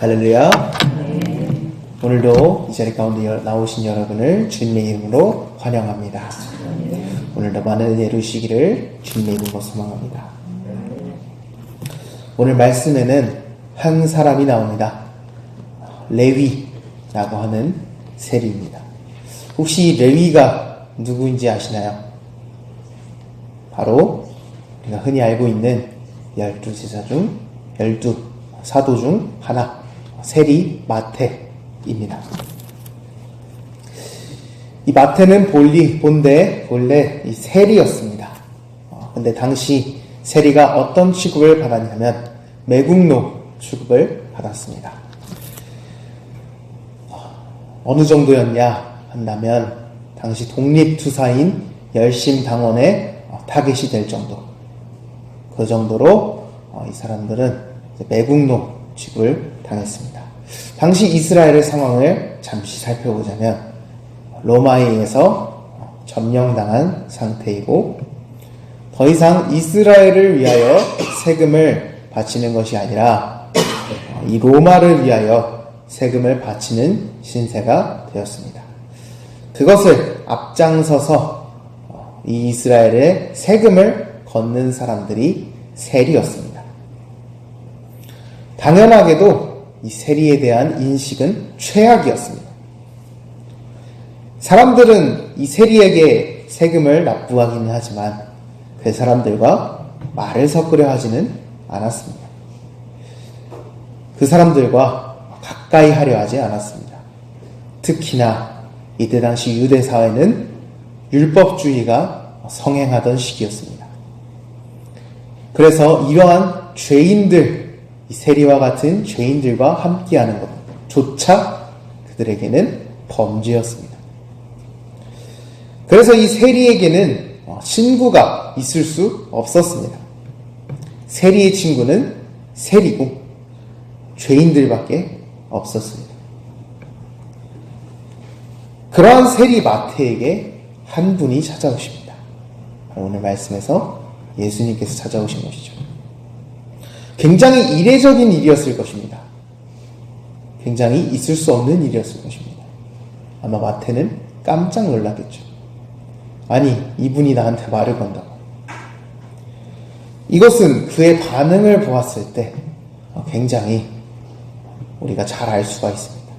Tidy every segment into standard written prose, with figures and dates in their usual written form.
할렐루야. 오늘도 이 자리 가운데 나오신 여러분을 주님의 이름으로 환영합니다. 오늘도 많은 은혜를 주시기를 주님의 이름으로 소망합니다. 오늘 말씀에는 한 사람이 나옵니다. 레위라고 하는 세리입니다. 혹시 레위가 누구인지 아시나요? 바로 우리가 흔히 알고 있는 12제자 중 12사도 중 하나, 세리 마태입니다. 이 마태는 본래 이 세리였습니다. 근데 당시 세리가 어떤 취급을 받았냐면 매국노 취급을 받았습니다. 어느 정도였냐 한다면 당시 독립투사인 열심당원의 타겟이 될 정도, 그 정도로 이 사람들은 매국노 취급을 당했습니다. 당시 이스라엘의 상황을 잠시 살펴보자면 로마에 의해서 점령당한 상태이고, 더 이상 이스라엘을 위하여 세금을 바치는 것이 아니라 이 로마를 위하여 세금을 바치는 신세가 되었습니다. 그것을 앞장서서 이 이스라엘의 세금을 걷는 사람들이 세리였습니다. 당연하게도 이 세리에 대한 인식은 최악이었습니다. 사람들은 이 세리에게 세금을 납부하기는 하지만 그 사람들과 말을 섞으려 하지는 않았습니다. 그 사람들과 가까이 하려 하지 않았습니다. 특히나 이때 당시 유대 사회는 율법주의가 성행하던 시기였습니다. 그래서 이러한 죄인들, 이 세리와 같은 죄인들과 함께하는 것조차 그들에게는 범죄였습니다. 그래서 이 세리에게는 친구가 있을 수 없었습니다. 세리의 친구는 세리고 죄인들밖에 없었습니다. 그러한 세리 마태에게 한 분이 찾아오십니다. 오늘 말씀에서 예수님께서 찾아오신 것이죠. 굉장히 이례적인 일이었을 것입니다. 굉장히 있을 수 없는 일이었을 것입니다. 아마 마태는 깜짝 놀랐겠죠. 아니, 이분이 나한테 말을 건다고. 이것은 그의 반응을 보았을 때 굉장히 우리가 잘 알 수가 있습니다.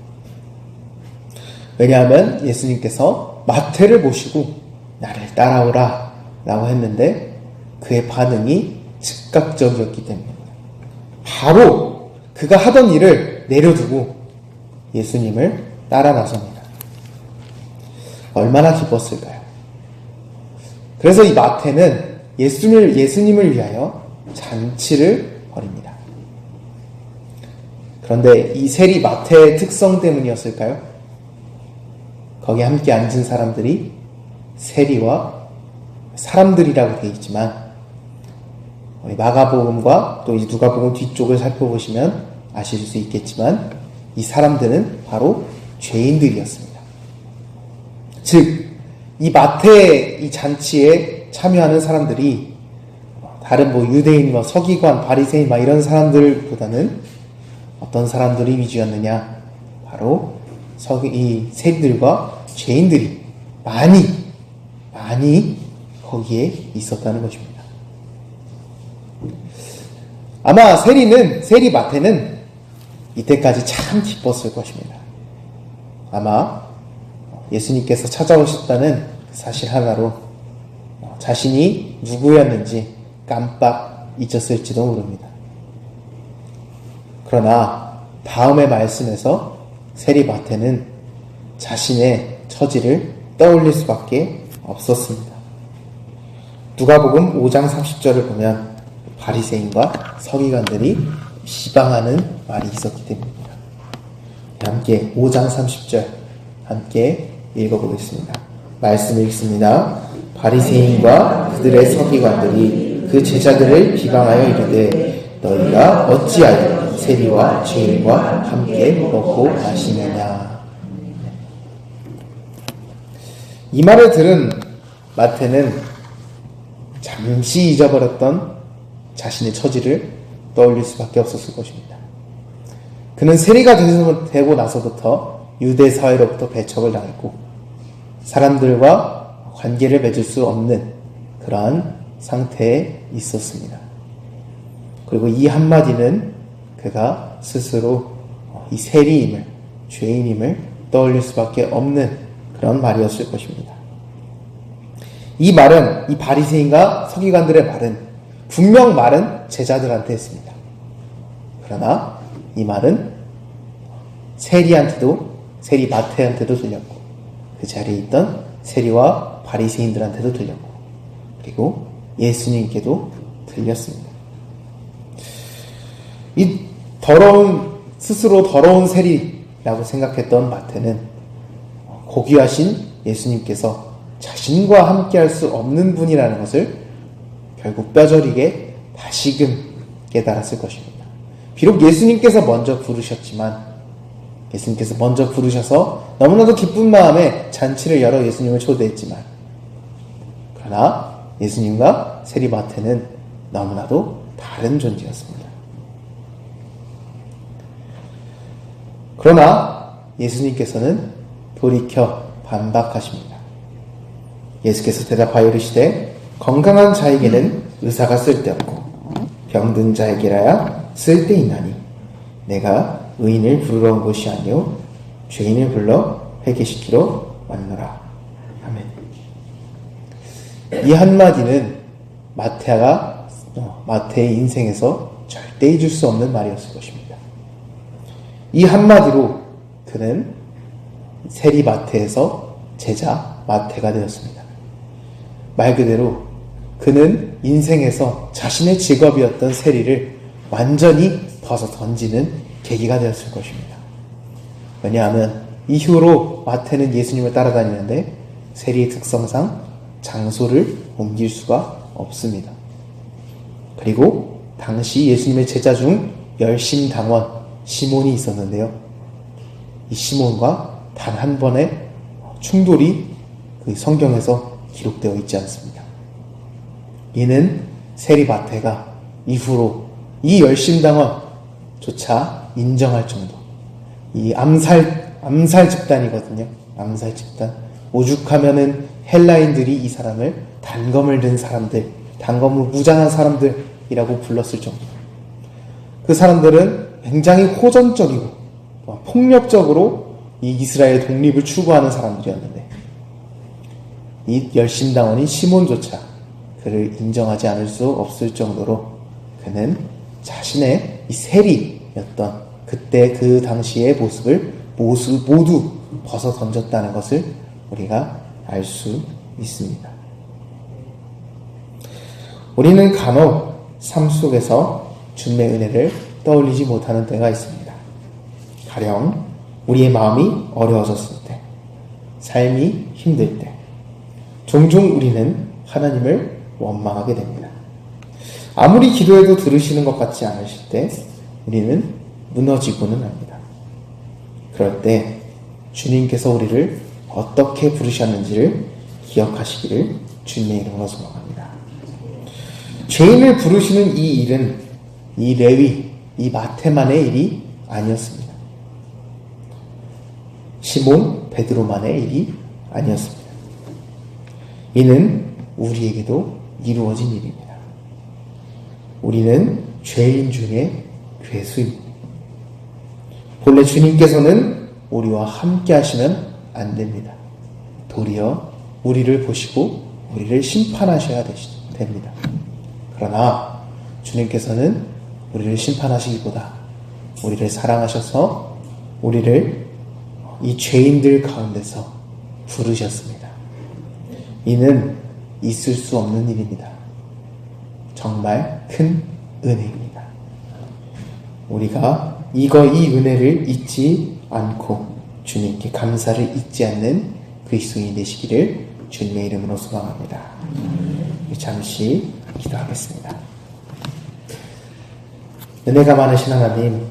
왜냐하면 예수님께서 마태를 보시고 나를 따라오라 라고 했는데 그의 반응이 즉각적이었기 때문입니다. 바로 그가 하던 일을 내려두고 예수님을 따라 나섭니다. 얼마나 기뻤을까요? 그래서 이 마태는 예수님을 위하여 잔치를 벌입니다. 그런데 이 세리 마태의 특성 때문이었을까요? 거기 함께 앉은 사람들이 세리와 사람들이라고 되어 있지만 우리 마가복음과 또 이 누가복음 뒤쪽을 살펴보시면 아실 수 있겠지만 이 사람들은 바로 죄인들이었습니다. 즉, 이 마태의 이 잔치에 참여하는 사람들이 다른 유대인, 서기관, 바리새인 이런 사람들보다는 어떤 사람들이 위주였느냐? 바로 이 세리들과 죄인들이 많이 거기에 있었다는 것입니다. 아마 세리 마태는 이때까지 참 기뻤을 것입니다. 아마 예수님께서 찾아오셨다는 사실 하나로 자신이 누구였는지 깜빡 잊었을지도 모릅니다. 그러나 다음의 말씀에서 세리 마태는 자신의 처지를 떠올릴 수밖에 없었습니다. 누가복음 5장 30절을 보면 바리새인과 서기관들이 비방하는 말이 있었기 때문입니다. 함께 5장 30절 함께 읽어보겠습니다. 말씀 읽습니다. 바리새인과 그들의 서기관들이 그 제자들을 비방하여 이르되 너희가 어찌하여 세리와 죄인과 함께 먹고 마시느냐. 이 말을 들은 마태는 잠시 잊어버렸던 자신의 처지를 떠올릴 수밖에 없었을 것입니다. 그는 세리가 되고 나서부터 유대 사회로부터 배척을 당했고 사람들과 관계를 맺을 수 없는 그러한 상태에 있었습니다. 그리고 이 한마디는 그가 스스로 이 세리임을, 죄인임을 떠올릴 수밖에 없는 그런 말이었을 것입니다. 이 말은, 이 바리새인과 서기관들의 말은 분명 말은 제자들한테 했습니다. 그러나 이 말은 세리 마태한테도 들렸고 그 자리에 있던 세리와 바리새인들한테도 들렸고 그리고 예수님께도 들렸습니다. 이 스스로 더러운 세리라고 생각했던 마태는 고귀하신 예수님께서 자신과 함께 할 수 없는 분이라는 것을 결국 뼈저리게 다시금 깨달았을 것입니다. 비록 예수님께서 먼저 부르셨지만 예수님께서 먼저 부르셔서 너무나도 기쁜 마음에 잔치를 열어 예수님을 초대했지만 그러나 예수님과 세리 마태는 너무나도 다른 존재였습니다. 그러나 예수님께서는 돌이켜 반박하십니다. 예수께서 대답하여 이르시되 건강한 자에게는 의사가 쓸데없고 병든 자에게라야 쓸데있나니 내가 의인을 부르러 온 것이 아니요 죄인을 불러 회개시키러 왔노라. 아멘. 이 한마디는 마태의 인생에서 절대 잊을 수 없는 말이었을 것입니다. 이 한마디로 그는 세리 마태에서 제자 마태가 되었습니다. 말 그대로 그는 인생에서 자신의 직업이었던 세리를 완전히 벗어 던지는 계기가 되었을 것입니다. 왜냐하면 이후로 마태는 예수님을 따라다니는데 세리의 특성상 장소를 옮길 수가 없습니다. 그리고 당시 예수님의 제자 중 열심당원 시몬이 있었는데요. 이 시몬과 단 한 번의 충돌이 그 성경에서 기록되어 있지 않습니다. 이는 세리 마태가 이후로 이 열심당원조차 인정할 정도, 이 암살 집단이거든요. 암살 집단. 오죽하면은 헬라인들이 이 사람을 단검을 든 사람들, 단검으로 무장한 사람들이라고 불렀을 정도. 그 사람들은 굉장히 호전적이고 폭력적으로 이 이스라엘 독립을 추구하는 사람들이었는데 이 열심당원인 시몬조차 그를 인정하지 않을 수 없을 정도로 그는 자신의 이 세리였던 그때 그 당시의 모습을 모두 벗어 던졌다는 것을 우리가 알 수 있습니다. 우리는 간혹 삶 속에서 주님의 은혜를 떠올리지 못하는 때가 있습니다. 가령 우리의 마음이 어려워졌을 때, 삶이 힘들 때, 종종 우리는 하나님을 원망하게 됩니다. 아무리 기도해도 들으시는 것 같지 않으실 때 우리는 무너지고는 합니다. 그럴 때 주님께서 우리를 어떻게 부르셨는지를 기억하시기를 주님의 이름으로 소망합니다. 죄인을 부르시는 이 일은 이 레위, 이 마태만의 일이 아니었습니다. 시몬, 베드로만의 일이 아니었습니다. 이는 우리에게도 이루어진 일입니다. 우리는 죄인 중에 괴수입니다. 본래 주님께서는 우리와 함께 하시면 안 됩니다. 도리어 우리를 보시고 우리를 심판하셔야 됩니다. 그러나 주님께서는 우리를 심판하시기보다 우리를 사랑하셔서 우리를 이 죄인들 가운데서 부르셨습니다. 이는 있을 수 없는 일입니다. 정말 큰 은혜입니다. 우리가 이 은혜를 잊지 않고 주님께 감사를 잊지 않는 그리스도인이 되시기를 주님의 이름으로 소망합니다. 잠시 기도하겠습니다. 은혜가 많으신 하나님,